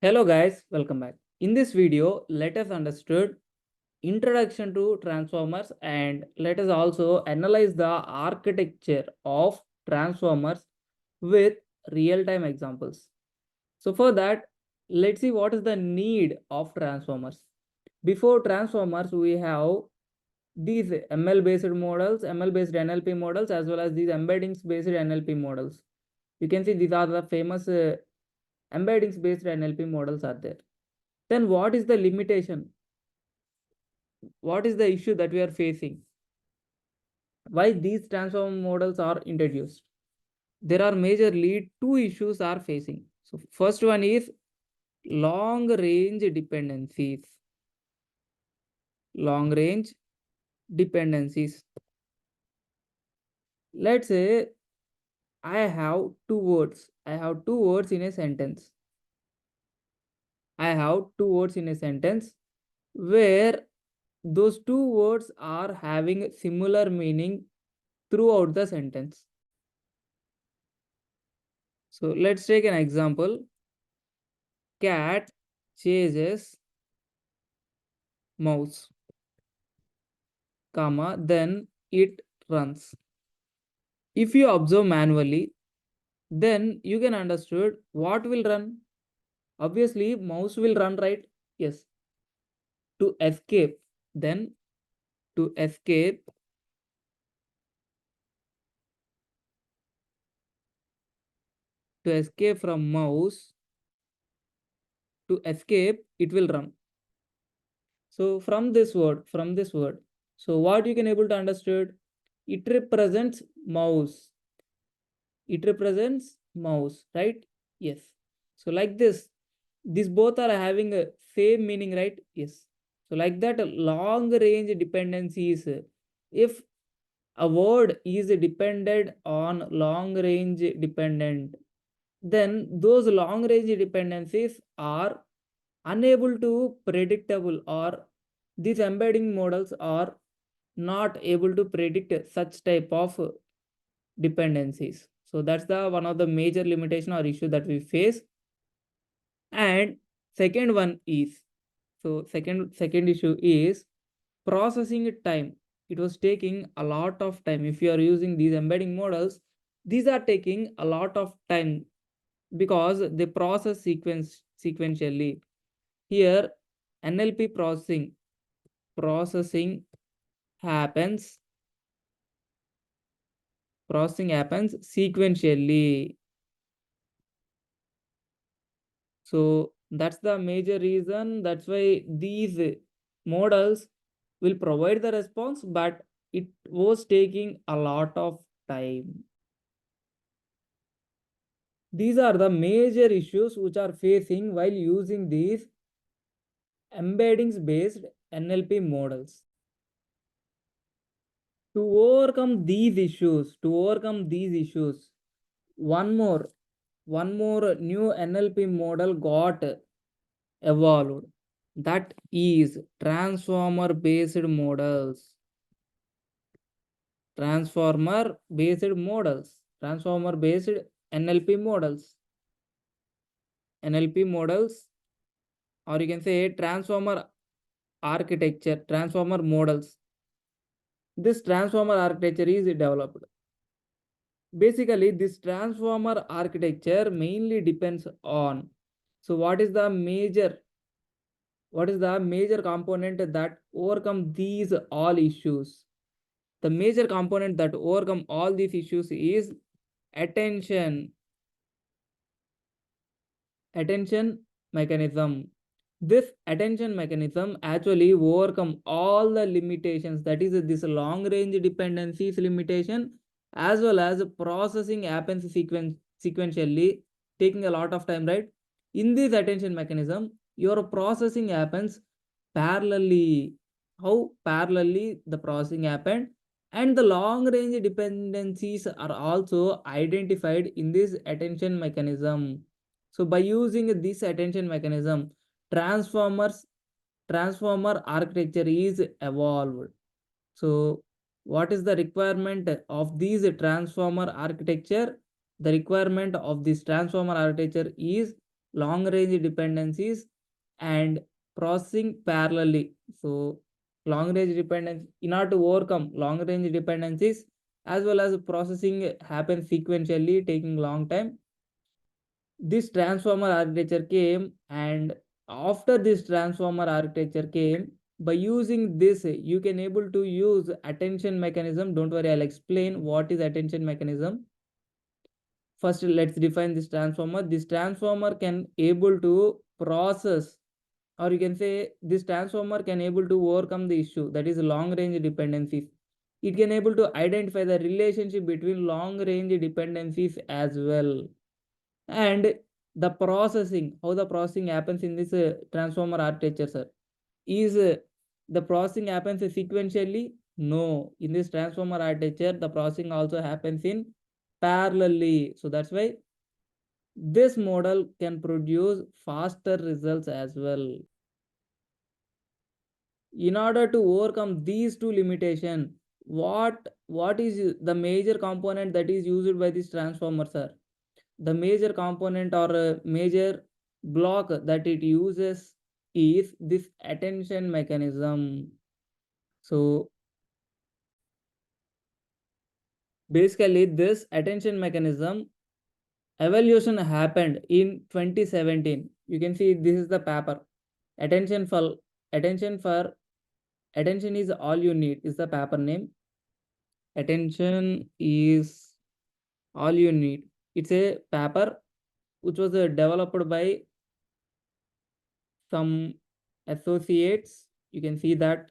Hello guys, welcome back. In this video, let us understood introduction to transformers and let us also analyze the architecture of transformers with real-time examples. So for that, let's see what is the need of transformers. Before transformers, we have these ML based models, ML based NLP models, as well as these embeddings based NLP models. You can see these are the famous embeddings based NLP models are there. Then what is the limitation? What is the issue that we are facing? Why these transform models are introduced? There are majorly two issues are facing. So first one is long range dependencies. Long range dependencies. Let's say I have two words. I have two words in a sentence. I have two words in a sentence where those two words are having similar meaning throughout the sentence. So let's take an example. Cat chases mouse, comma, then it runs. If you observe manually, then you can understood what will run. Obviously, mouse will run, right? Yes. To escape, then to escape, to escape from mouse, to escape, it will run. So from this word, so what you can able to understood, it represents mouse. It represents mouse, right? Yes. So like this, these both are having a same meaning, right? Yes. So like that, long range dependencies, if a word is dependent on long range dependent, then those long range dependencies are unable to predictable, or these embedding models are not able to predict such type of dependencies. So that's the one of the major limitation or issue that we face. And second one is, so second issue is processing time. It was taking a lot of time. If you are using these embedding models, these are taking a lot of time because they process sequentially. Here NLP processing happens sequentially. So that's the major reason. That's why these models will provide the response, but it was taking a lot of time. These are the major issues which are facing while using these embeddings based NLP models. To overcome these issues, one more new NLP model got evolved. That is transformer based models. Transformer based models. Transformer based NLP models. NLP models, or you can say transformer architecture, transformer models. This transformer architecture is developed. Basically, this transformer architecture mainly depends on, so what is the major component that overcome these all issues? The major component that overcome all these issues is attention attention mechanism. This attention mechanism actually overcome all the limitations, that is this long range dependencies limitation, as well as processing happens sequentially, taking a lot of time, right? In this attention mechanism, your processing happens parallelly. How parallelly the processing happened, and the long range dependencies are also identified in this attention mechanism. So by using this attention mechanism, transformers transformer architecture is evolved. So what is the requirement of these transformer architecture? The requirement of this transformer architecture is long range dependencies and processing parallelly. So long range dependency, in order to overcome long range dependencies as well as processing happens sequentially taking long time, this transformer architecture came. And after this transformer architecture came, by using this you can able to use attention mechanism. Don't worry, I'll explain what is attention mechanism. First let's define this transformer. This transformer can able to process, or you can say this transformer can able to overcome the issue, that is long range dependencies. It can able to identify the relationship between long range dependencies as well. And the processing, how the processing happens in this transformer architecture, sir, is the processing happens sequentially? No, in this transformer architecture the processing also happens in parallelly. So that's why this model can produce faster results as well. In order to overcome these two limitations, what is the major component that is used by this transformer, sir? The major component or major block that it uses is this attention mechanism. So basically this attention mechanism evolution happened in 2017. You can see this is the paper. Attention for attention for attention is all you need is the paper name. Attention is all you need. It's a paper which was developed by some associates. You can see that,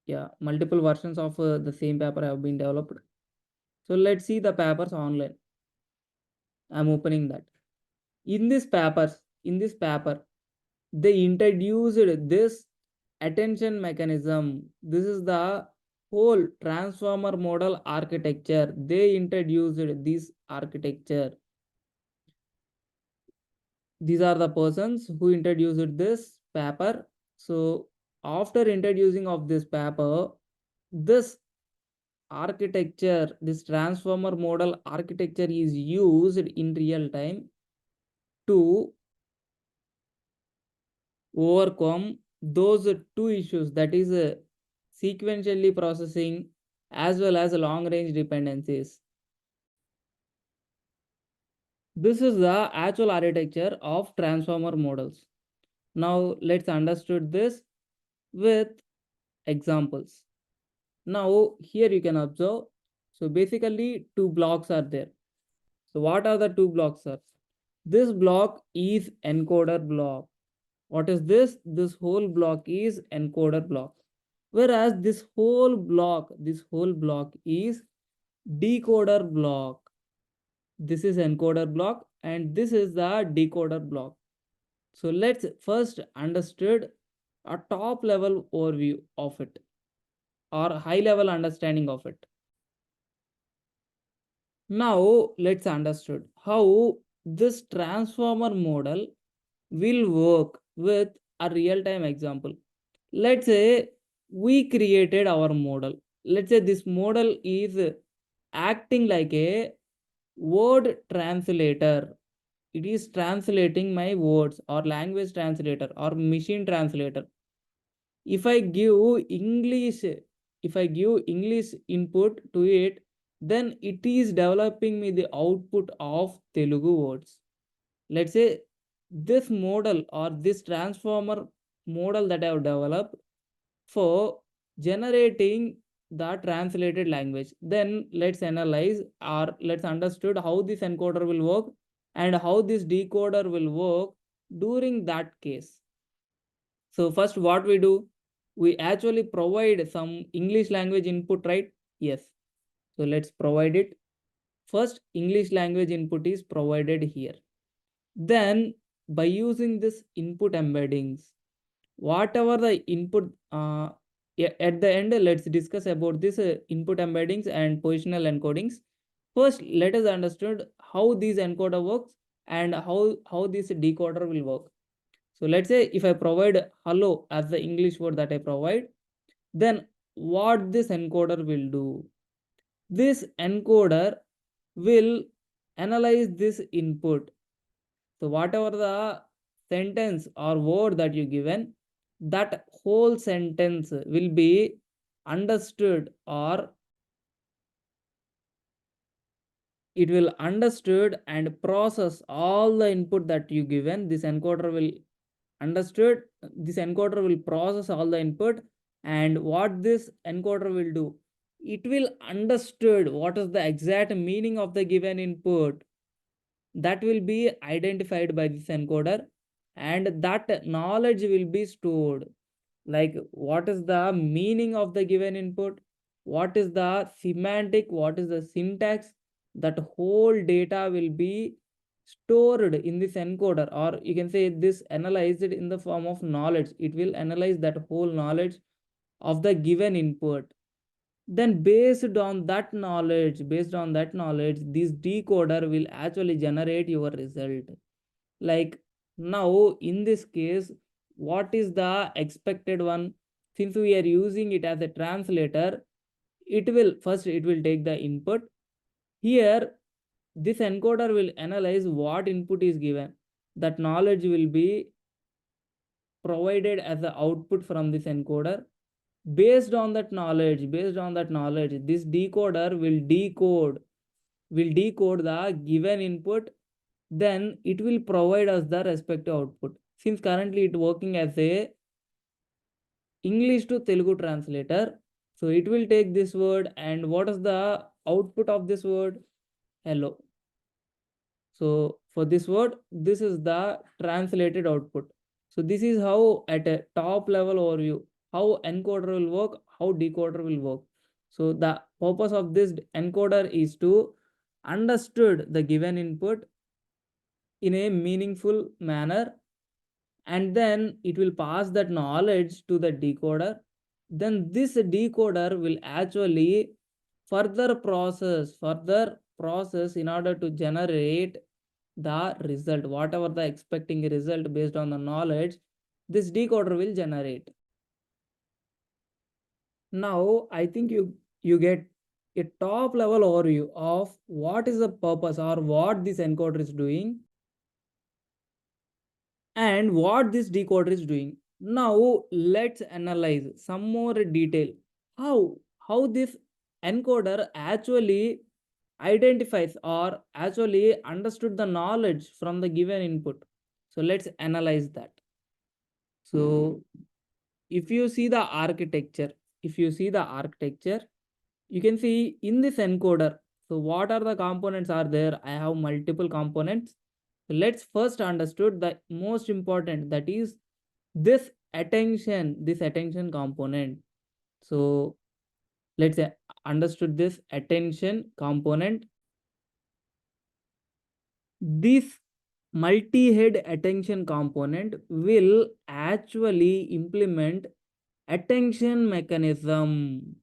yeah, multiple versions of the same paper have been developed. So let's see the papers online. I'm opening that. In this paper, they introduced this attention mechanism. This is the whole transformer model architecture. They introduced this architecture. These are the persons who introduced this paper. So after introducing of this paper, this architecture, this transformer model architecture is used in real time to overcome those two issues, that is sequentially processing as well as long range dependencies. This is the actual architecture of transformer models. Now let's understood this with examples. Now here you can observe, so basically two blocks are there. So what are the two blocks, sir? This block is encoder block. What is this? This whole block is encoder block. Whereas this whole block is decoder block. This is encoder block and this is the decoder block. So let's first understood a top level overview of it or high level understanding of it. Now let's understood how this transformer model will work with a real-time example. Let's say we created our model. Let's say this model is acting like a word translator. It is translating my words, or language translator or machine translator. If I give English, if I give English input to it, then it is developing me the output of Telugu words. Let's say this model or this transformer model that I have developed for generating the translated language. Then let's analyze or let's understood how this encoder will work and how this decoder will work during that case. So first what we do, we actually provide some English language input, right? Yes. So let's provide it. First English language input is provided here. Then by using this input embeddings, whatever the input at the end, let's discuss about this input embeddings and positional encodings. First let us understand how this encoder works and how this decoder will work. So let's say if I provide hello as the English word that I provide, then what this encoder will do, this encoder will analyze this input. So whatever the sentence or word that you given, that whole sentence will be understood, or it will understood and process all the input that you given. This encoder will understood, this encoder will process all the input, and what this encoder will do, it will understood what is the exact meaning of the given input, that will be identified by this encoder, and that knowledge will be stored, like what is the meaning of the given input, what is the semantic, what is the syntax, that whole data will be stored in this encoder, or you can say this analyzed in the form of knowledge. It will analyze that whole knowledge of the given input. Then based on that knowledge, this decoder will actually generate your result. Like now in this case, what is the expected one? Since we are using it as a translator, it will take the input. Here this encoder will analyze what input is given. That knowledge will be provided as the output from this encoder. Based on that knowledge, this decoder will decode the given input. Then it will provide us the respective output. Since currently it working as a English to Telugu translator, so it will take this word, and what is the output of this word? Hello. So for this word, this is the translated output. So this is how at a top level overview, how encoder will work, how decoder will work. So the purpose of this encoder is to understood the given input in a meaningful manner, and then it will pass that knowledge to the decoder. Then this decoder will actually further process in order to generate the result, whatever the expecting result based on the knowledge, this decoder will generate. Now I think you get a top level overview of what is the purpose or what this encoder is doing and what this decoder is doing. Now let's analyze some more detail how this encoder actually identifies or actually understood the knowledge from the given input. So let's analyze that. So if you see the architecture, you can see in this encoder, so what are the components are there? I have multiple components. So let's first understood the most important, that is this attention component. So let's say understood this attention component. This multi-head attention component will actually implement attention mechanism.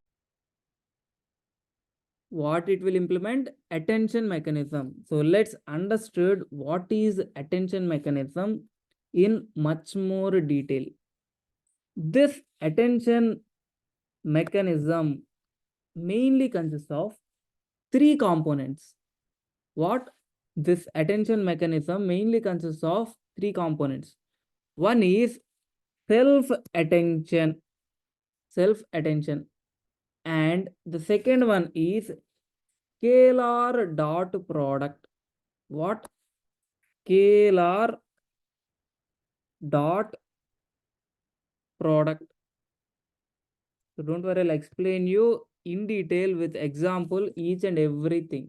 What it will implement? Attention mechanism. So let's understood what is attention mechanism in much more detail. This attention mechanism mainly consists of three components. What? This attention mechanism mainly consists of three components. One is self-attention, and the second one is scalar dot product. What? Scalar dot product. So don't worry, I'll explain you in detail with example each and everything.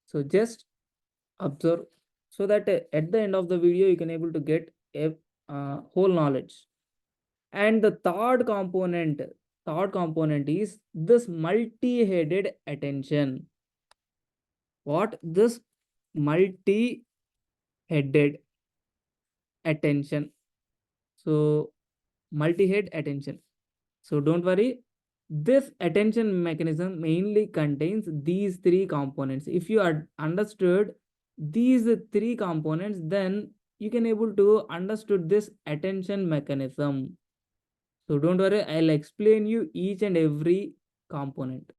So just observe, so that at the end of the video you can able to get a whole knowledge. And the third component is this multi-headed attention. What? This multi-headed attention. So multi-head attention. So don't worry, this attention mechanism mainly contains these three components. If you are understood these three components, then you can able to understood this attention mechanism. So don't worry, I'll explain you each and every component.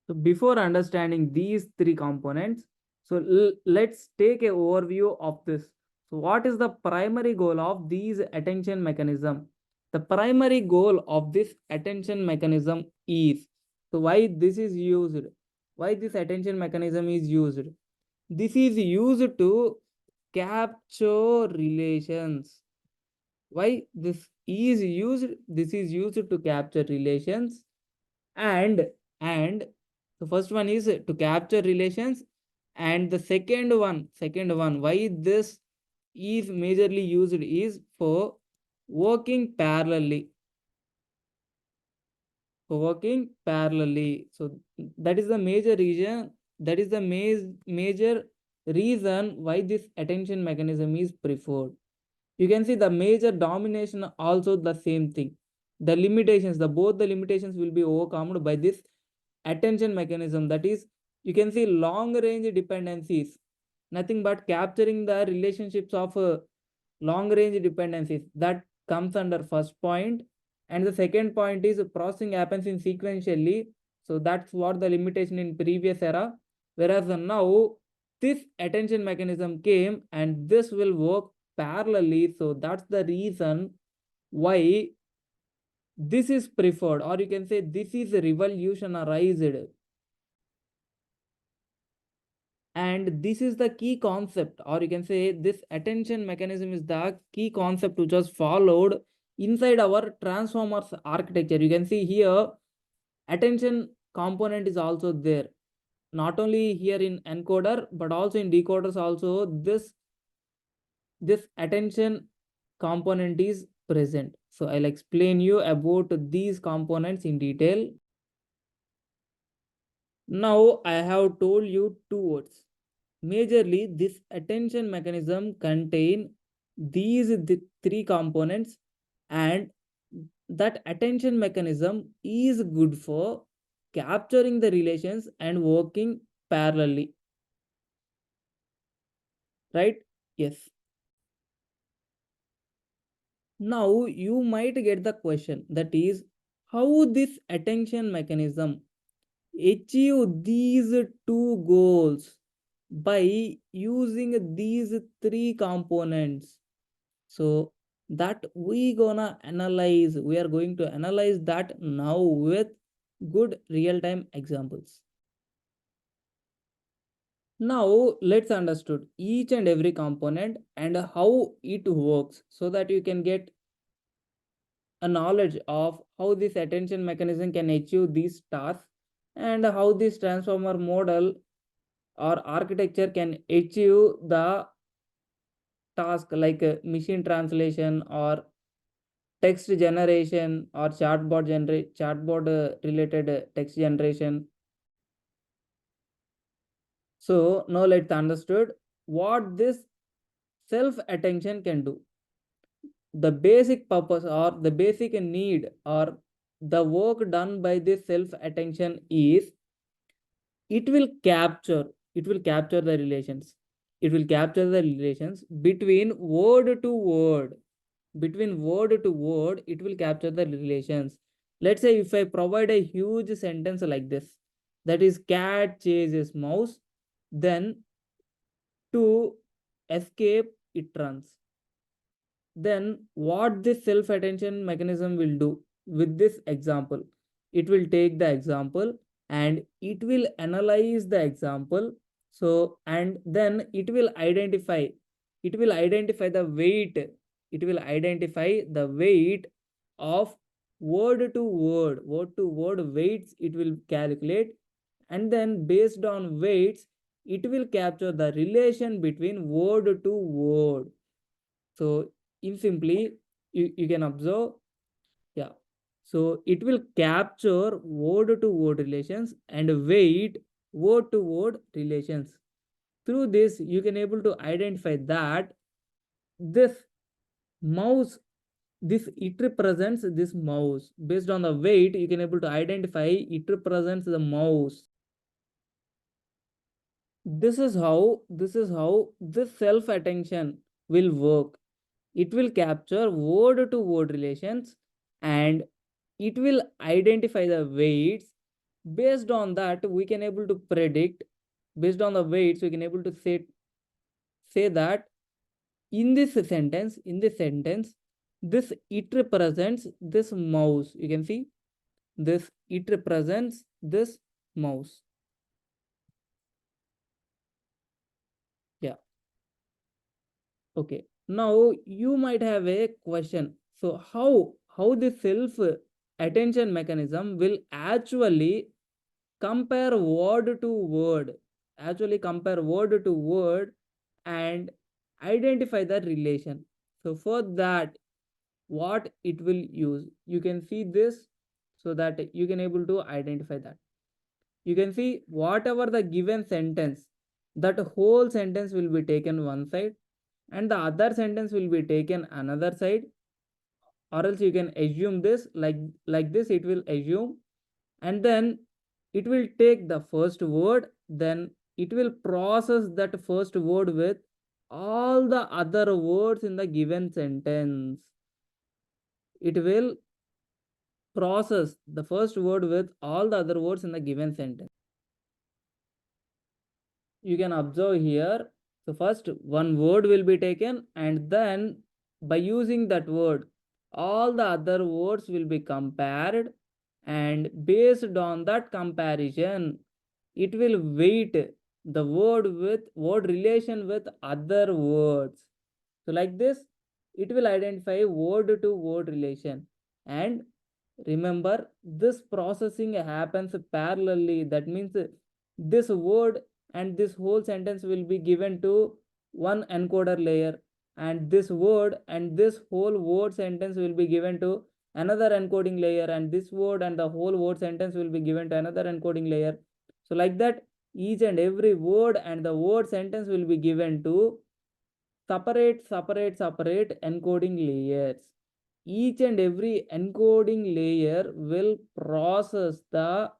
So before understanding these three components, So let's take a overview of this. So what is the primary goal of these attention mechanism? The primary goal of this attention mechanism is, so why this is used? Why this attention mechanism is used? This is used to capture relations. Why this is used? This is used to capture relations, and and the first one is to capture relations, and the second one why this is majorly used is for working parallelly, so that is the major reason, that is the major reason why this attention mechanism is preferred. You can see the major domination also the same thing. The limitations, the both the limitations will be overcome by this attention mechanism. That is, you can see long range dependencies, nothing but capturing the relationships of long range dependencies, that comes under first point. And the second point is processing happens in sequentially, so that's what the limitation in previous era. Whereas now this attention mechanism came and this will work parallelly, so that's the reason why this is preferred, or you can say this is revolutionized. And this is the key concept, or you can say this attention mechanism is the key concept which was followed inside our transformers architecture. You can see here attention component is also there, not only here in encoder but also in decoders also. This attention component is present, so I'll explain you about these components in detail. Now I have told you two words. Majorly, this attention mechanism contain these three components, and that attention mechanism is good for capturing the relations and working parallelly, right? Yes. Now you might get the question, that is, how this attention mechanism achieve these two goals by using these three components. So that we are going to analyze that now with good real-time examples. Now let's understood each and every component and how it works, so that you can get a knowledge of how this attention mechanism can achieve these tasks, and how this transformer model or architecture can achieve the task like machine translation or text generation or chatbot related text generation. So now let's understood what this self attention can do. The basic purpose or the basic need or the work done by this self attention is it will capture it will capture the relations, between word to word, it will capture the relations. Let's say if I provide a huge sentence like this, that is cat chases mouse, then to escape it runs. Then what this self attention mechanism will do with this example, it will take the example and it will analyze the example. So and then it will identify the weight, of word to word weights it will calculate, and then based on weights it will capture the relation between word to word. So in simply, you can observe, yeah. So it will capture word to word relations and weight word to word relations. Through this, you can able to identify that this mouse, this it represents this mouse. Based on the weight, you can able to identify it represents the mouse. This is how this self attention will work. It will capture word to word relations and it will identify the weights. Based on that we can able to predict Based on the weights, we can able to say that in this sentence, this it represents this mouse. You can see this it represents this mouse. Yeah. Okay. Now you might have a question. So how the self attention mechanism will actually compare word to word, and identify the relation. So for that, what it will use, you can see this, so that you can able to identify that. You can see whatever the given sentence, that whole sentence will be taken one side and the other sentence will be taken another side, or else you can assume this like this it will assume, and then it will take the first word, then it will process that first word with all the other words in the given sentence. It will process the first word with all the other words in the given sentence. You can observe here. So first one word will be taken, and then by using that word, all the other words will be compared, and based on that comparison, it will weight the word relation with other words. So like this, it will identify word to word relation. And remember, this processing happens parallelly. That means this word and this whole sentence will be given to one encoder layer, and this word and this whole word sentence will be given to another encoding layer, and this word and the whole word sentence will be given to another encoding layer. So like that, each and every word and the word sentence will be given to separate encoding layers. Each and every encoding layer will process their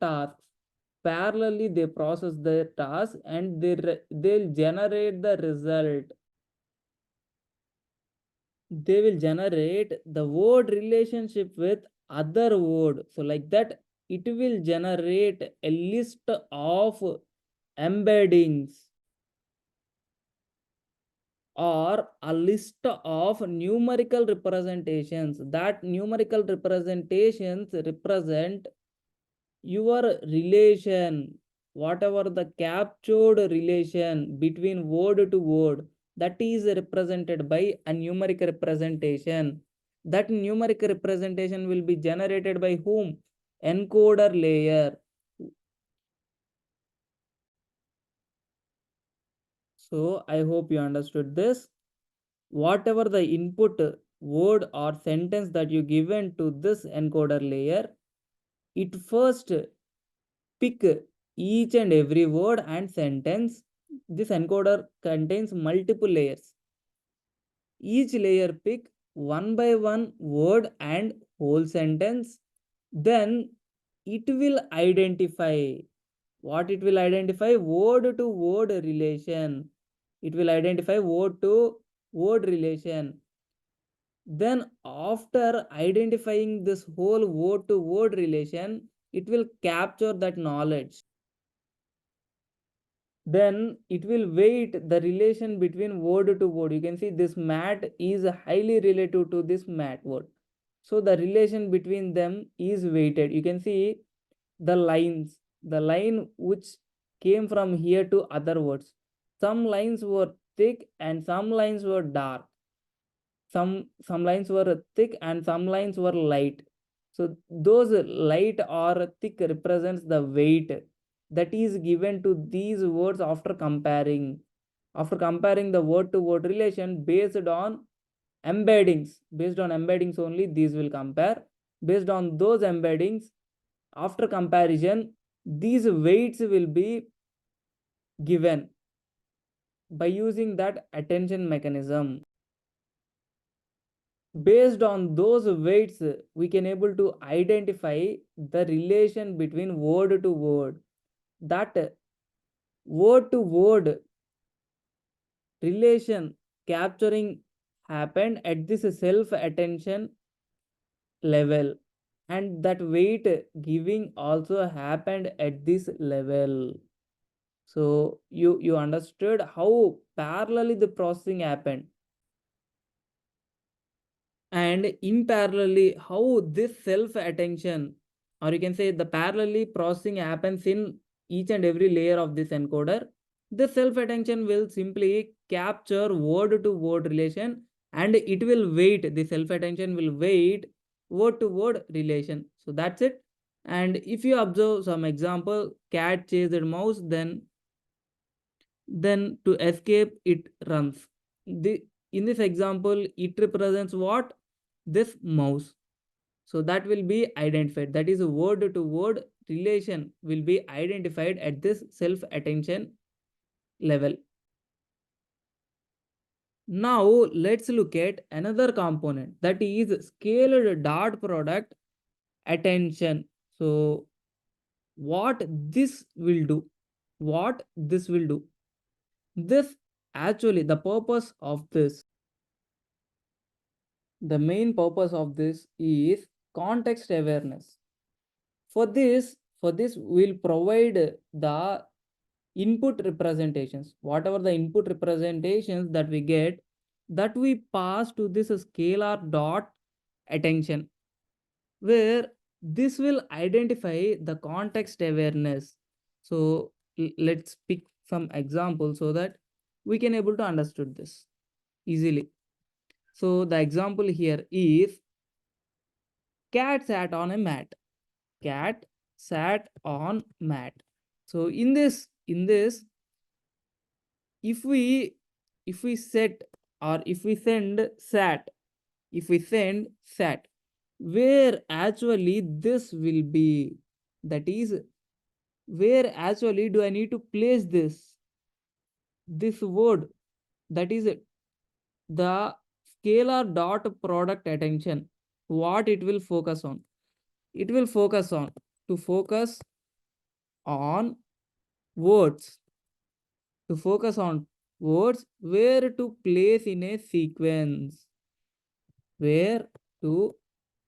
tasks parallelly. They process their tasks and they'll generate the result. They will generate the word relationship with other word. So like that, it will generate a list of embeddings or a list of numerical representations. That numerical representations represent your relation, whatever the captured relation between word to word, that is represented by a numeric representation. That numeric representation will be generated by whom? Encoder layer. So I hope you understood this. Whatever the input word or sentence that you given to this encoder layer, it first pick each and every word and sentence. This encoder contains multiple layers. Each layer pick one by one word and whole sentence. Then it will identify what it will identify, word to word relation. It will identify word to word relation. Then after identifying this whole word to word relation, it will capture that knowledge. Then it will weight the relation between word to word. You can see this mat is highly related to this mat word. So the relation between them is weighted. You can see the line which came from here to other words. Some lines were thick and some lines were dark. Some lines were thick and some lines were light. So those light or thick represents the weight that is given to these words after comparing the word to word relation based on embeddings only. These will compare based on those embeddings. After comparison, these weights will be given by using that attention mechanism. Based on those weights, we can able to identify the relation between word to word. That word to word relation capturing happened at this self attention level. and that weight giving also happened at this level. So you understood how parallelly the processing happened, and in parallelly how this self attention, or you can say the parallelly processing happens in each and every layer of this encoder. The self attention will simply capture word to word relation, and it will wait, the self attention will wait word to word relation. So that's it. And if you observe some example, cat chased mouse, then to escape it runs. The In this example, it represents what? This mouse. So that will be identified, that is a word to word relation will be identified at this self attention level. Now let's look at another component, that is scaled dot product attention. So what this will do, what this will do this actually, the purpose of this, the main purpose of this is context awareness. For this we'll provide the input representations, whatever the input representations that we get, that we pass to this scalar dot attention, where this will identify the context awareness. So let's pick some examples so that we can able to understood this easily. So the example here is cat sat on a mat. Cat sat on mat. So in this, if we set, or if we send sat, if we send sat, where actually this will be, that is, where actually do I need to place this word, that is the scalar dot product attention, what it will focus on, it will focus on, to focus on words, to focus on words where to place in a sequence, where to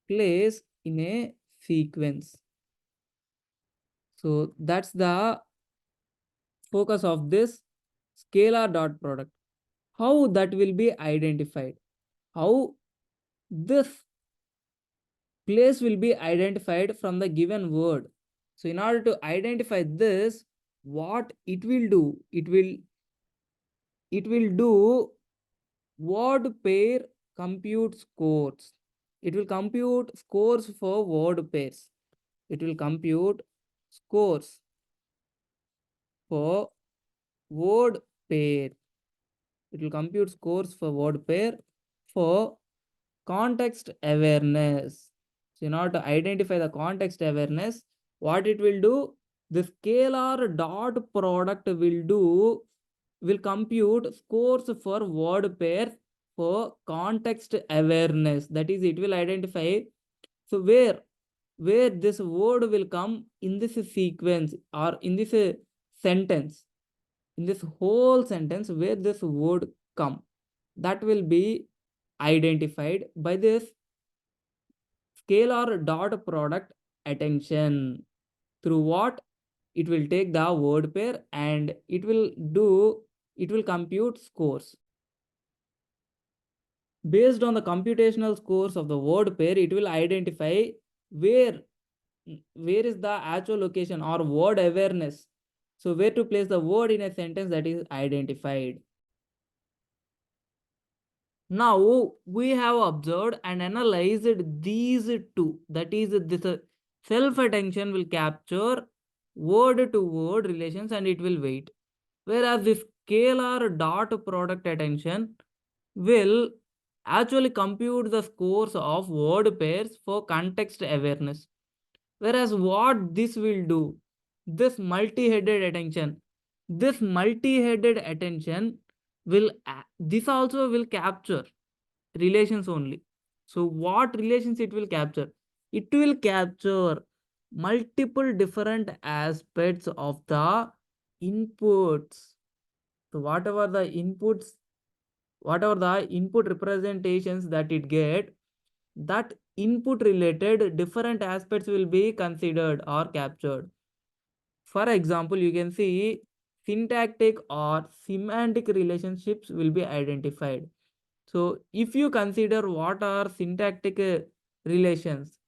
place in a sequence. So that's the focus of this scalar dot product. How that will be identified, how this place will be identified from the given word. So in order to identify this, what it will do, it will do word pair compute scores. It will compute scores for word pairs. It will compute scores for word pair. It will compute scores for word pair for context awareness. So in order to identify the context awareness, what it will do, the scalar dot product will compute scores for word pair for context awareness. That is, it will identify, so where this word will come in this sequence, or in this sentence, in this whole sentence where this word come, that will be identified by this scalar dot product attention. Through what? It will take the word pair and it will compute scores. Based on the computational scores of the word pair, it will identify where where is the actual location or word awareness. So where to place the word in a sentence, that is identified. Now we have observed and analyzed these two, that is, this self attention will capture word to word relations and it will wait, whereas this scalar dot product attention will actually compute the scores of word pairs for context awareness. Whereas what this will do, this multi-headed attention, will this also will capture relations only. So what relations it will capture? It will capture multiple different aspects of the inputs. So whatever the inputs, whatever the input representations that it get, that input related different aspects will be considered or captured. For example, you can see syntactic or semantic relationships will be identified. So if you consider what are syntactic relations,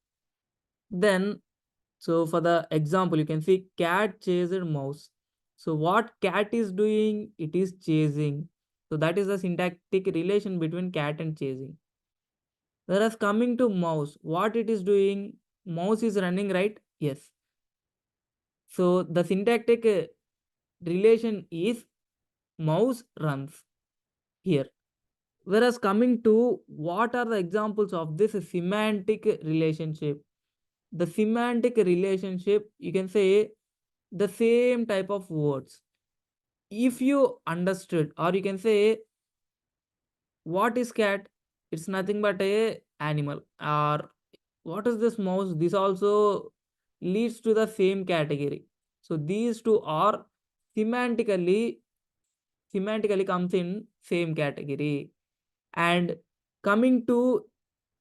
then so for the example, you can see cat chased mouse. So what cat is doing, it is chasing. So that is the syntactic relation between cat and chasing. Whereas coming to mouse, what it is doing, mouse is running, right? Yes. So the syntactic relation is mouse runs here. Whereas coming to what are the examples of this semantic relationship? The semantic relationship, you can say the same type of words. If you understood, or you can say, what is cat? It's nothing but a animal. Or what is this mouse? This also leads to the same category. So these two are semantically semantically comes in same category. And coming to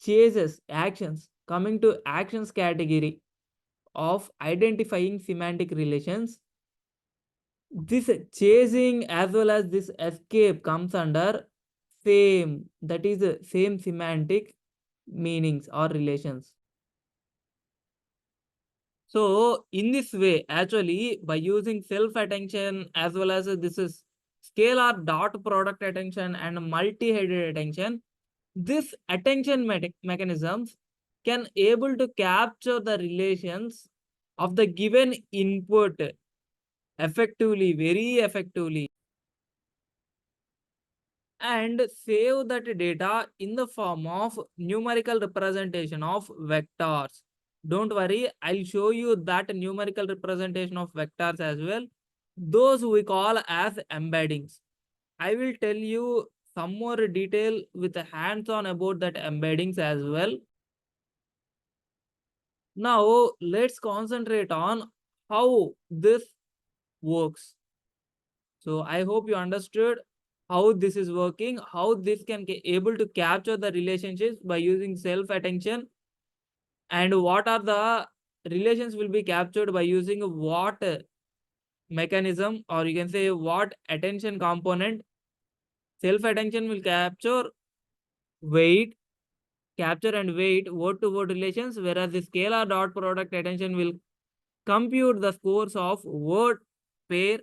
chases, actions, coming to actions category of identifying semantic relations, this chasing as well as this escape comes under same, that is same semantic meanings or relations. So in this way, actually, by using self-attention as well as this is scalar dot product attention and multi-headed attention, this attention mechanisms can able to capture the relations of the given input effectively, very effectively, and save that data in the form of numerical representation of vectors. Don't worry, I'll show you that numerical representation of vectors as well. Those we call as embeddings. I will tell you some more detail with hands-on about that embeddings as well. Now let's concentrate on how this works. So I hope you understood how this is working, how this can be able to capture the relationships by using self-attention, and what are the relations will be captured by using what mechanism, or you can say what attention component. Self-attention will weight, capture and weight word-to-word relations, whereas the scalar dot product attention will compute the scores of word pair,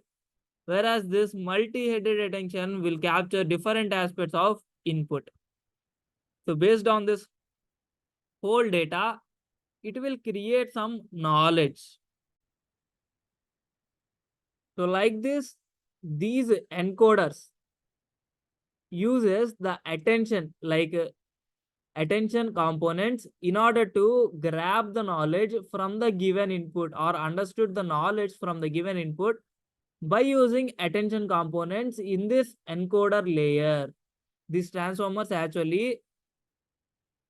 whereas this multi-headed attention will capture different aspects of input. So based on this whole data, it will create some knowledge. So like this, these encoders uses the attention, like attention components, in order to grab the knowledge from the given input or understood the knowledge from the given input by using attention components in this encoder layer. These transformers actually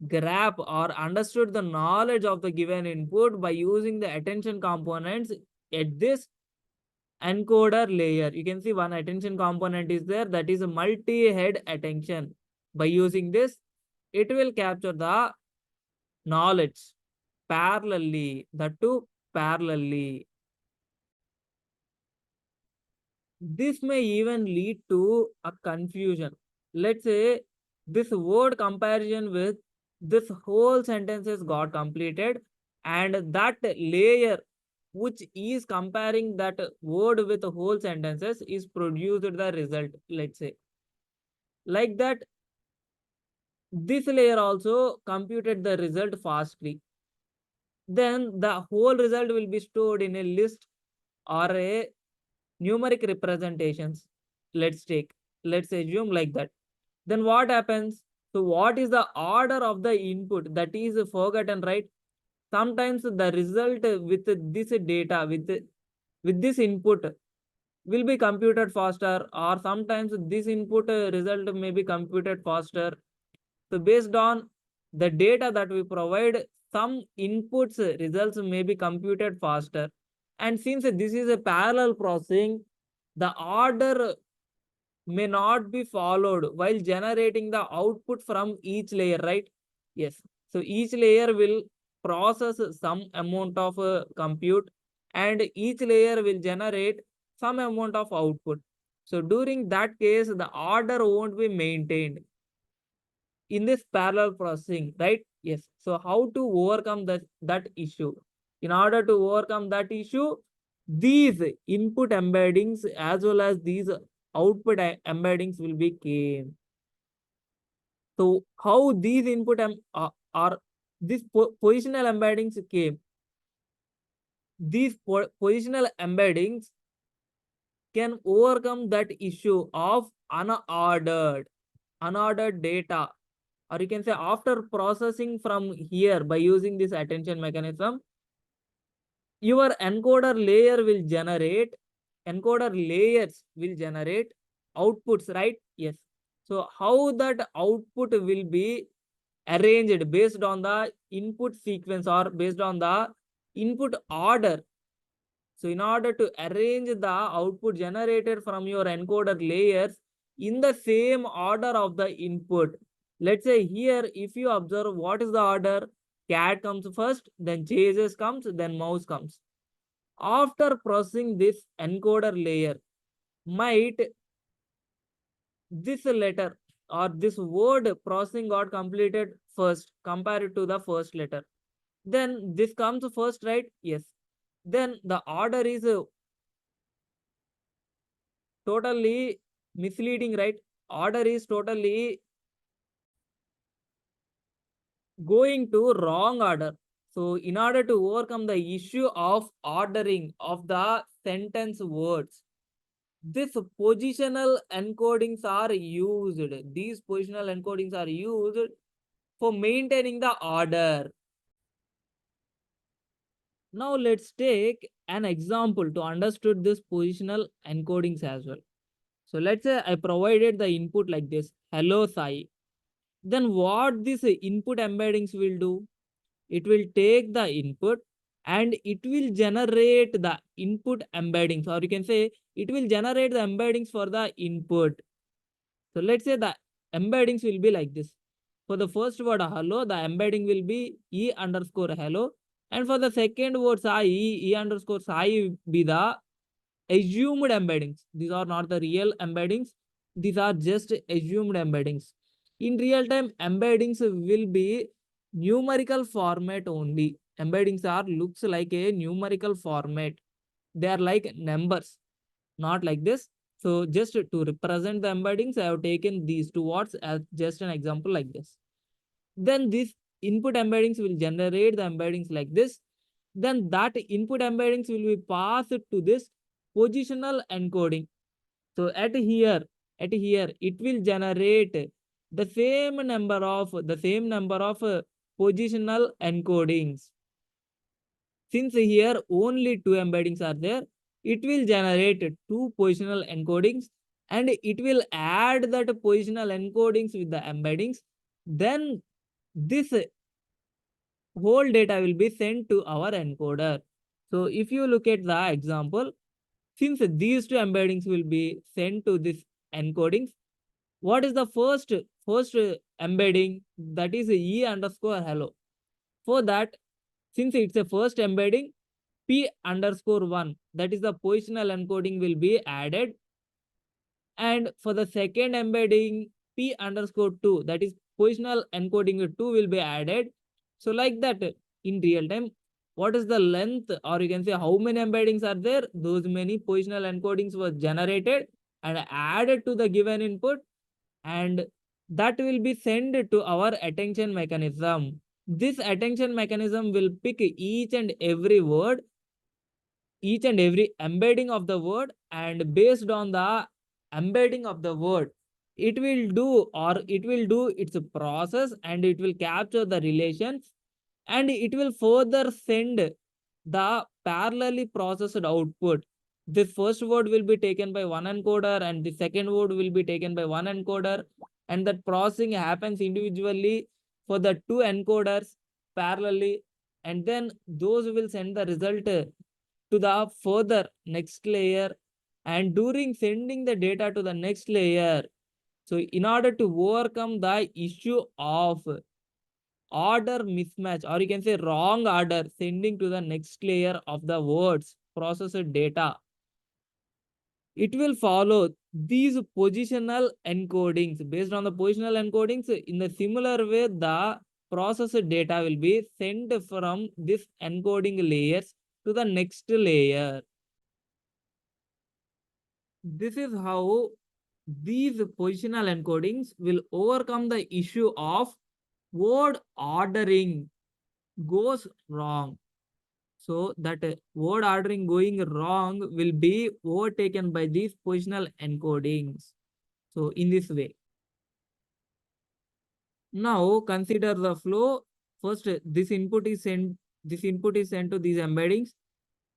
grab or understood the knowledge of the given input by using the attention components at this encoder layer. You can see one attention component is there, that is a multi-head attention. By using this, it will capture the knowledge parallelly, the two parallelly. This may even lead to a confusion. Let's say this word comparison with this whole sentences got completed, and that layer which is comparing that word with whole sentences is produced the result. Let's say like that, this layer also computed the result fastly. Then the whole result will be stored in a list or a numeric representations. Let's assume like that. Then what happens? So what is the order of the input? That is forgotten, right? Sometimes the result with this data, with this input will be computed faster, or sometimes this input result may be computed faster. So based on the data that we provide, some inputs results may be computed faster. And since this is a parallel processing, the order may not be followed while generating the output from each layer, right? Yes. So each layer will process some amount of compute, and each layer will generate some amount of output. So during that case, the order won't be maintained in this parallel processing, right? Yes. So how to overcome that issue? In order to overcome that issue, these input embeddings as well as these output embeddings will be came. So how these are these positional embeddings came? These positional embeddings can overcome that issue of unordered data, or you can say after processing from here by using this attention mechanism, your encoder layers will generate outputs, right? Yes. So how that output will be arranged based on the input sequence or based on the input order. So in order to arrange the output generated from your encoder layers in the same order of the input, let's say here, if you observe what is the order, cat comes first, then chases comes, then mouse comes. After processing this encoder layer, might this letter or this word processing got completed first compared to the first letter. Then this comes first, right? Yes. Then the order is totally misleading, right? Order is totally going to wrong order. So in order to overcome the issue of ordering of the sentence words, this positional encodings are used. These positional encodings are used for maintaining the order. Now let's take an example to understand this positional encodings as well. So let's say I provided the input like this, hello Sai. Then what this input embeddings will do? It will take the input and it will generate the input embeddings, or you can say it will generate the embeddings for the input. So let's say the embeddings will be like this. For the first word hello, the embedding will be e underscore hello. And for the second word sai, e underscore sai be the assumed embeddings. These are not the real embeddings. These are just assumed embeddings. In real time, embeddings will be numerical format only. Embeddings are looks like a numerical format. They are like numbers, not like this. So just to represent the embeddings, I have taken these two words as just an example like this. Then this input embeddings will generate the embeddings like this. Then that input embeddings will be passed to this positional encoding. So at here, it will generate the same number of positional encodings. Since here only two embeddings are there, it will generate two positional encodings and it will add that positional encodings with the embeddings. Then this whole data will be sent to our encoder. So if you look at the example, since these two embeddings will be sent to this encodings, what is the first embedding? That is e underscore hello. For that, since it's a first embedding, p underscore 1, that is the positional encoding will be added. And for the second embedding, p underscore 2, that is positional encoding 2 will be added. So like that, in real time, what is the length, or you can say how many embeddings are there? Those many positional encodings were generated and added to the given input, and that will be sent to our attention mechanism. This attention mechanism will pick each and every embedding of the word, and based on the embedding of the word, it will do its process, and it will capture the relations, and it will further send the parallelly processed output. This first word will be taken by one encoder and the second word will be taken by one encoder, and that processing happens individually for the two encoders parallelly, and then those will send the result to the further next layer. And during sending the data to the next layer, so in order to overcome the issue of order mismatch, or you can say wrong order sending to the next layer of the words processed data. It will follow these positional encodings. Based on the positional encodings, in the similar way, the processed data will be sent from this encoding layers to the next layer. This is how these positional encodings will overcome the issue of word ordering goes wrong. So that word ordering going wrong will be overtaken by these positional encodings. So in this way. Now consider the flow. First, this input is sent to these embeddings.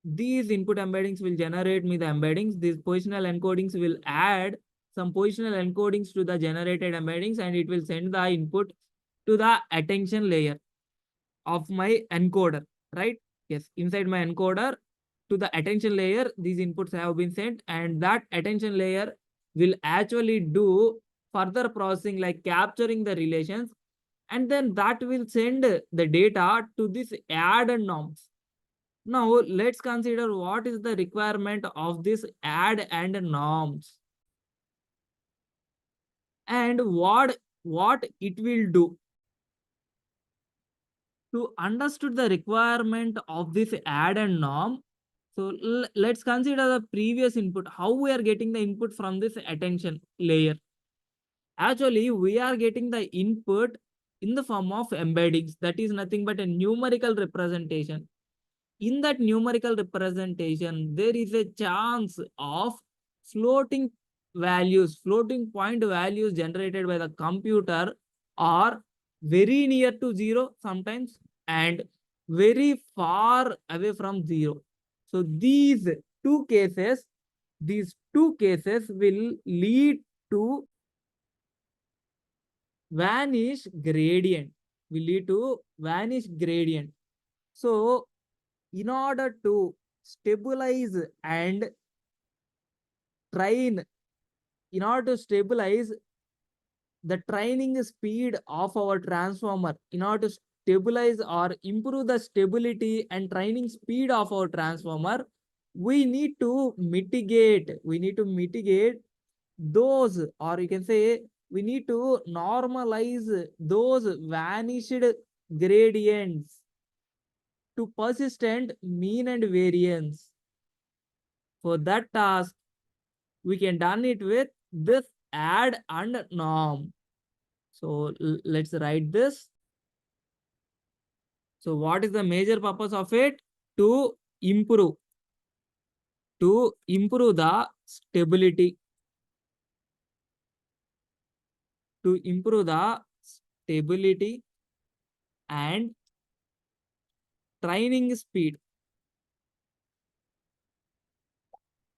These input embeddings will generate me the embeddings. These positional encodings will add some positional encodings to the generated embeddings, and it will send the input to the attention layer of my encoder, right? Yes, inside my encoder to the attention layer, these inputs have been sent, and that attention layer will actually do further processing like capturing the relations, and then that will send the data to this add and norms. Now let's consider what is the requirement of this add and norms and what it will do. To understood the requirement of this add and norm, so let's consider the previous input, how we are getting the input from this attention layer. Actually, we are getting the input in the form of embeddings. That is nothing but a numerical representation. In that numerical representation, there is a chance of floating values, floating point values generated by the computer are very near to zero sometimes and very far away from zero. So two cases, these two cases will lead to vanish gradient, will lead to vanish gradient. So in order to stabilize and train, in order to stabilize the training speed of our transformer, in order to stabilize or improve the stability and training speed of our transformer, we need to mitigate those, or you can say we need to normalize those vanished gradients to persistent mean and variance. For that task, we can done it with this add and norm. So let's write this. So what is the major purpose of it? To improve, to improve the stability, to improve the stability and training speed,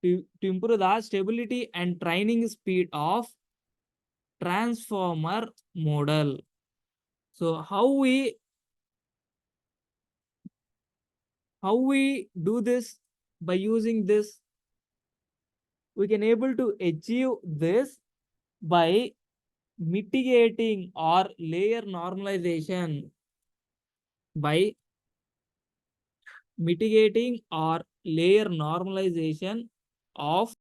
to improve the stability and training speed of transformer model. So how we do this? By using this, we can able to achieve this by mitigating or layer normalization, by mitigating or layer normalization of,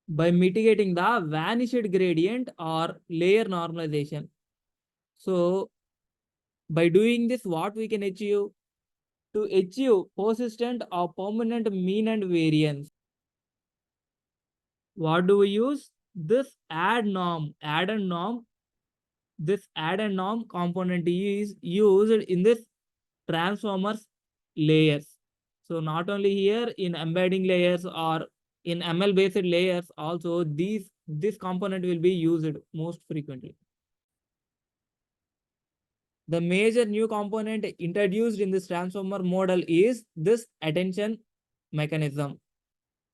by mitigating the vanished gradient or layer normalization. So by doing this, what we can achieve? To achieve persistent or permanent mean and variance, what do we use? This add norm, add and norm. This add and norm component is used in this transformers layers. So not only here in embedding layers or in ML based layers, also this component will be used most frequently. The major new component introduced in this transformer model is this attention mechanism.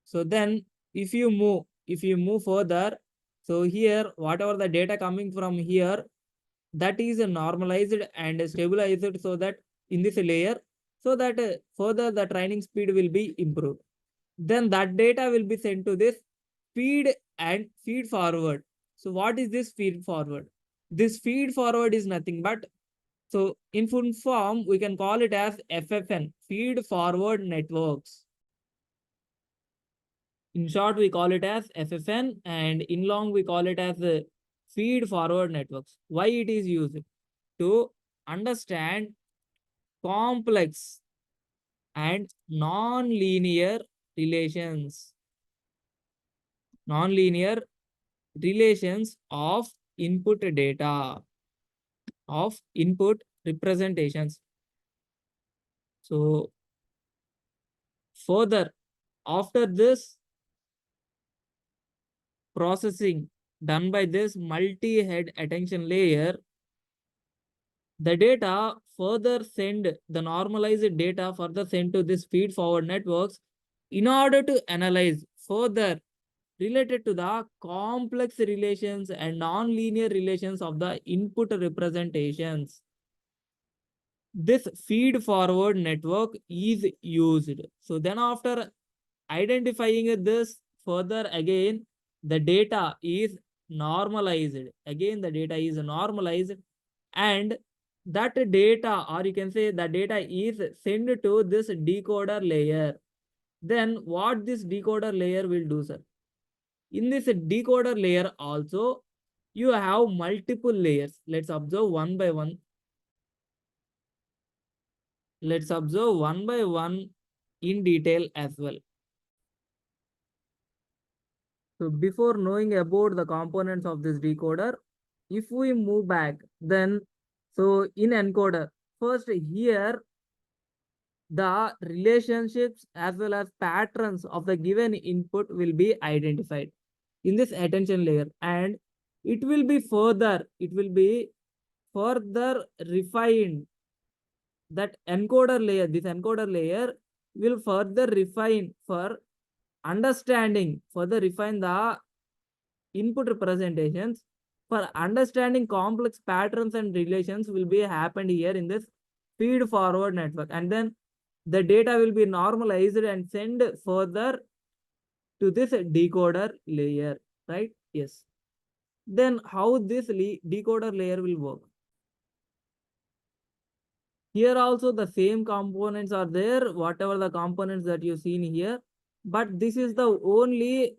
So then if you move further, so here whatever the data coming from here, that is normalized and stabilized, so that in this layer, so that further the training speed will be improved. Then that data will be sent to this feed and feed forward. So what is this feed forward? This feed forward is nothing but, so in full form, we can call it as FFN, feed forward networks. In short, we call it as FFN, and in long, we call it as feed forward networks. Why it is used? To understand complex and non-linear relations. Non-linear relations of input data, of input representations. So further, after this processing done by this multi-head attention layer, the data further send, the normalized data further sent to this feed forward networks in order to analyze further related to the complex relations and non-linear relations of the input representations. This feed forward network is used. So then after identifying this further, again, the data is normalized. Again, the data is normalized, and that data, or you can say the data is sent to this decoder layer. Then what this decoder layer will do, sir? In this decoder layer also, you have multiple layers. Let's observe one by one. Let's observe one by one in detail as well. So before knowing about the components of this decoder, if we move back, then so in encoder, first here the relationships as well as patterns of the given input will be identified in this attention layer, and it will be further refined. That encoder layer, this encoder layer will further refine for understanding, further refine the input representations for understanding complex patterns and relations will be happened here in this feed forward network, and then the data will be normalized and sent further to this decoder layer, right? Yes. Then how this decoder layer will work? Here also the same components are there, whatever the components that you seen here, but this is the only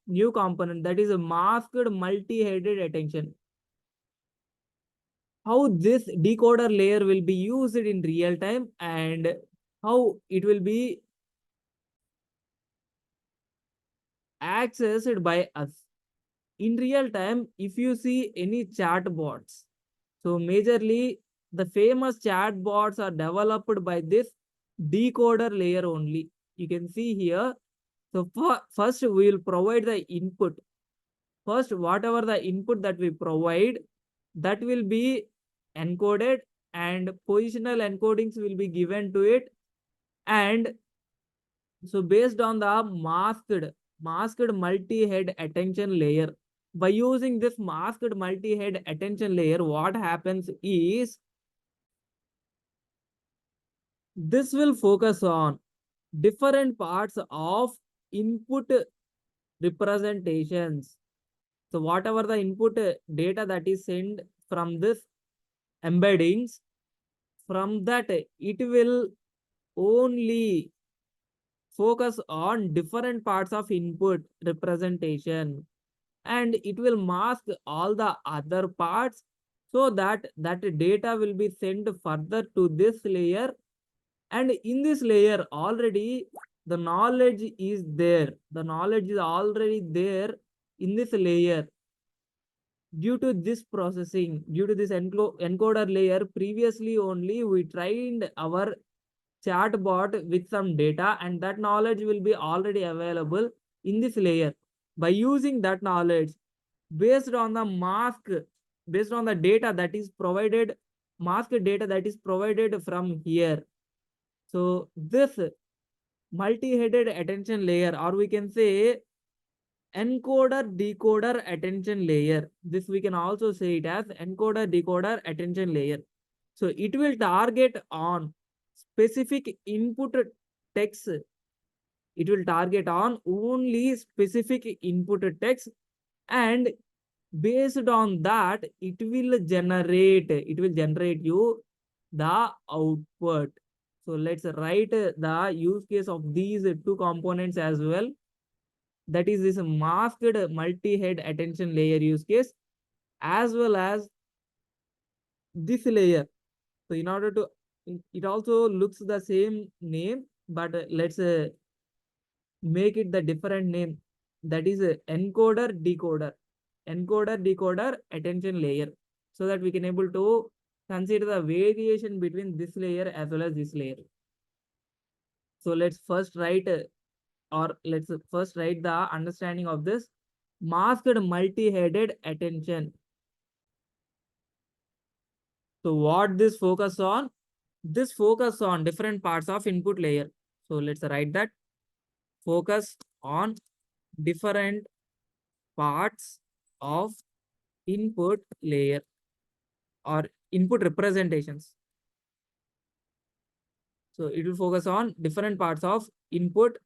new component, that is a masked multi-headed attention. How this decoder layer will be used in real time and how it will be accessed by us. In real time, if you see any chatbots, so majorly the famous chatbots are developed by this decoder layer only. You can see here. So first we will provide the input. First, whatever the input that we provide, that will be encoded, and positional encodings will be given to it. And so based on the masked multi-head attention layer, by using this masked multi-head attention layer, what happens is this will focus on different parts of input representations. So whatever the input data that is sent from this embeddings, from that it will only focus on different parts of input representation, and it will mask all the other parts, so that data will be sent further to this layer. And in this layer already the knowledge is there, the knowledge is already there in this layer. Due to this processing, due to this encoder layer, previously only we trained our chatbot with some data, and that knowledge will be already available in this layer. By using that knowledge, based on the mask, based on the data that is provided, masked data that is provided from here. So this multi-headed attention layer, or we can say encoder-decoder attention layer. This we can also say it as encoder-decoder attention layer. So it will target on specific input text. It will target on only specific input text, and Based on that, it will generate you the output. So let's write the use case of these two components as well. That is this masked multi-head attention layer use case, as well as this layer. So in order to, it also looks the same name, but let's make it the different name. That is encoder-decoder attention layer, so that we can able to consider the variation between this layer as well as this layer. So let's first write the understanding of this masked multi-headed attention. So what this focus on? This focus on different parts of input layer. So let's write that focus on different parts of input layer or input representations. So it will focus on different parts of input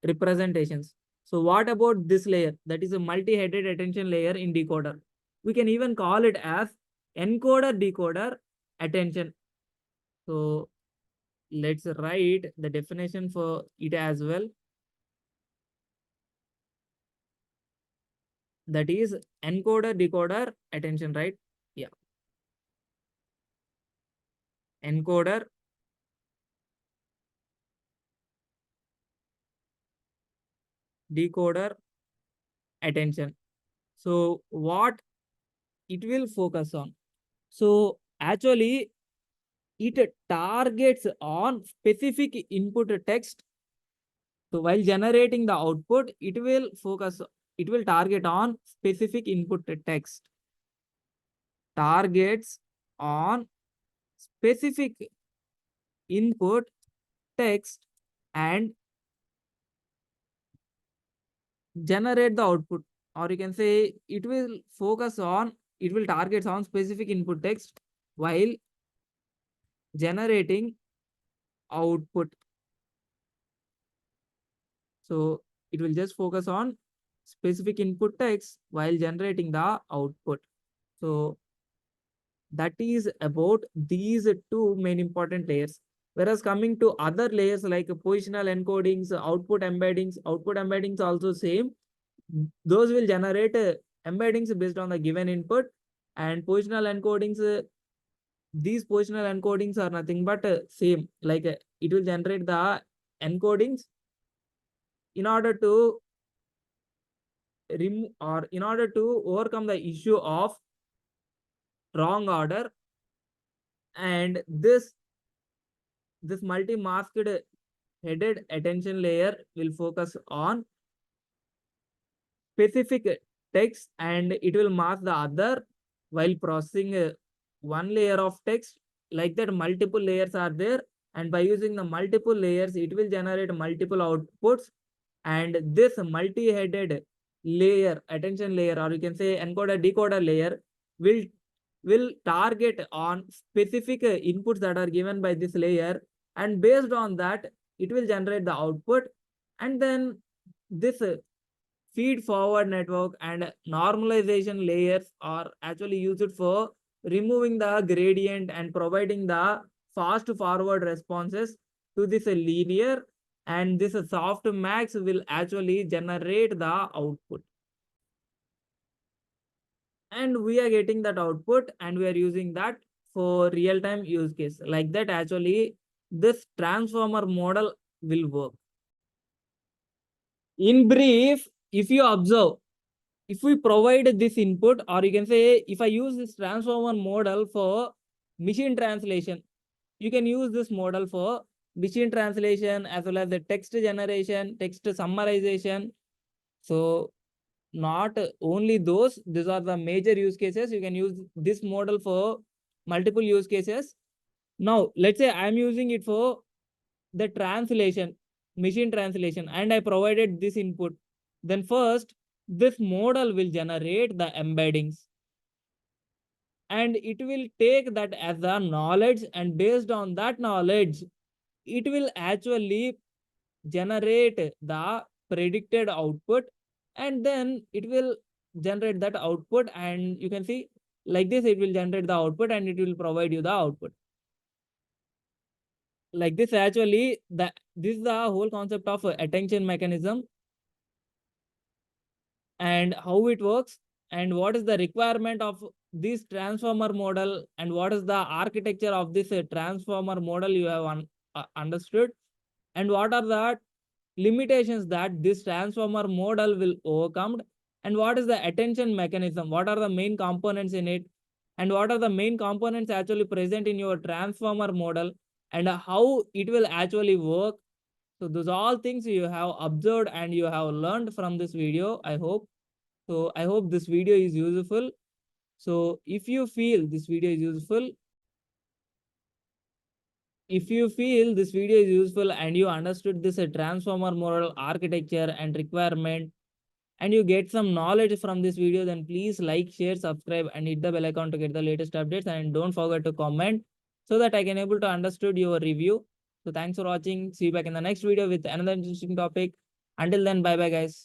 representations. So what about this layer? That is a multi-headed attention layer in decoder. We can even call it as encoder-decoder attention. So let's write the definition for it as well. That is encoder-decoder attention, right? Yeah. Encoder decoder attention. So what it will focus on? So actually it targets on specific input text. So while generating the output, it will target on specific input text. Targets on specific input text and generate the output. Or you can say it will target on specific input text while generating output. So it will just focus on specific input text while generating the output. So that is about these two main important layers. Whereas coming to other layers like positional encodings, output embeddings also same. Those will generate embeddings based on the given input, and positional encodings, these positional encodings are nothing but same, like it will generate the encodings in order to remove or in order to overcome the issue of wrong order. And this multi-masked headed attention layer will focus on specific text, and it will mask the other while processing one layer of text. Like that, multiple layers are there, and by using the multiple layers, it will generate multiple outputs. And this multi-headed layer, attention layer, or you can say encoder decoder layer, will target on specific inputs that are given by this layer, and based on that it will generate the output. And then this feed forward network and normalization layers are actually used for removing the gradient and providing the fast forward responses to this linear, and this soft max will actually generate the output, and we are getting that output and we are using that for real-time use case. Like that, actually this transformer model will work. In brief, if you observe, if we provide this input, or you can say if I use this transformer model for machine translation, you can use this model for machine translation as well as the text generation, text summarization. So not only those, these are the major use cases. You can use this model for multiple use cases. Now let's say I'm using it for the translation, machine translation, and I provided this input. Then first this model will generate the embeddings, and it will take that as a knowledge, and based on that knowledge it will actually generate the predicted output, and then it will generate that output, and you can see like this, it will generate the output and it will provide you the output. Like this, actually, this is the whole concept of attention mechanism and how it works, and what is the requirement of this transformer model, and what is the architecture of this transformer model you have understood, and what are the limitations that this transformer model will overcome, and what is the attention mechanism, what are the main components in it, and what are the main components actually present in your transformer model, and how it will actually work. So those all things you have observed and you have learned from this video, I hope. So I hope this video is useful. So if you feel this video is useful, if you feel this video is useful and you understood this transformer model architecture and requirement, and you get some knowledge from this video, then please like, share, subscribe, and hit the bell icon to get the latest updates. And don't forget to comment so that I can able to understood your review. So thanks for watching. See you back in the next video with another interesting topic. Until then, bye bye guys.